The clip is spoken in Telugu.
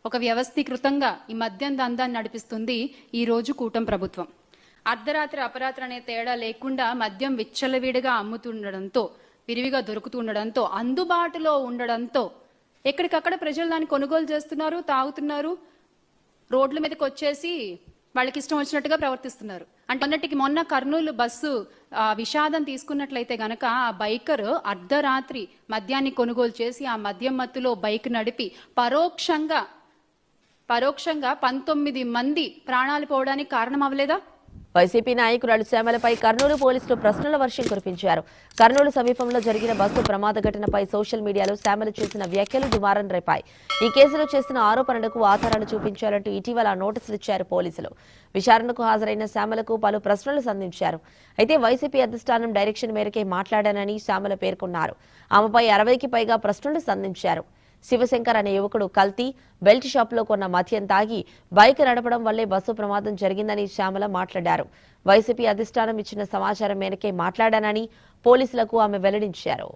ఒక వ్యవస్థీకృతంగా ఈ మద్యం దందాన్ని నడిపిస్తుంది ఈరోజు కూటమి ప్రభుత్వం. అర్ధరాత్రి అపరాత్రి అనే తేడా లేకుండా మద్యం విచ్చలవిడిగా అమ్ముతుండడంతో, విరివిగా దొరుకుతుండడంతో, అందుబాటులో ఉండడంతో ఎక్కడికక్కడ ప్రజలు దాన్ని కొనుగోలు చేస్తున్నారు, తాగుతున్నారు, రోడ్ల మీదకి వచ్చేసి వాళ్ళకి ఇష్టం వచ్చినట్టుగా ప్రవర్తిస్తున్నారు. అంటే అన్నట్టుకి మొన్న కర్నూలు బస్సు విషాదం తీసుకున్నట్లయితే గనక ఆ బైకర్ అర్ధరాత్రి మద్యాన్ని కొనుగోలు చేసి ఆ మద్యం మత్తులో బైక్ నడిపి పరోక్షంగా 19 మంది ప్రాణాలు పోవడానికి కారణం అవ్వలేదా? వైసీపీ నాయకురాలు శ్యామలపై కర్నూలు పోలీసులు ప్రశ్నల వర్షం కురిపించారు. కర్నూలు సమీపంలో జరిగిన బస్సు ప్రమాద ఘటనపై సోషల్ మీడియాలో శ్యామల చేసిన వ్యాఖ్యలు దుమారం రేపాయి. ఈ కేసులో చేసిన ఆరోపణలకు ఆధారాలు చూపించాలంటూ ఇటీవల నోటీసులు ఇచ్చారు పోలీసులు. విచారణకు హాజరైన శ్యామలకు పలు ప్రశ్నలు సంధించారు. అయితే వైసీపీ అధిష్టానం డైరెక్షన్ మేరకే మాట్లాడానని శ్యామల పేర్కొన్నారు. ఆమెపై 60కి పైగా ప్రశ్నలు సంధించారు. శివశంకర్ అనే యువకుడు కల్తీ బెల్ట్ షాప్ లో కొన్న మద్యం తాగి బైక్ నడపడం వల్లే బస్సు ప్రమాదం జరిగిందని శ్యామల మాట్లాడారు. వైసీపీ అధిష్టానం ఇచ్చిన సమాచారం మేరకే మాట్లాడానని పోలీసులకు ఆమె వెల్లడించారు.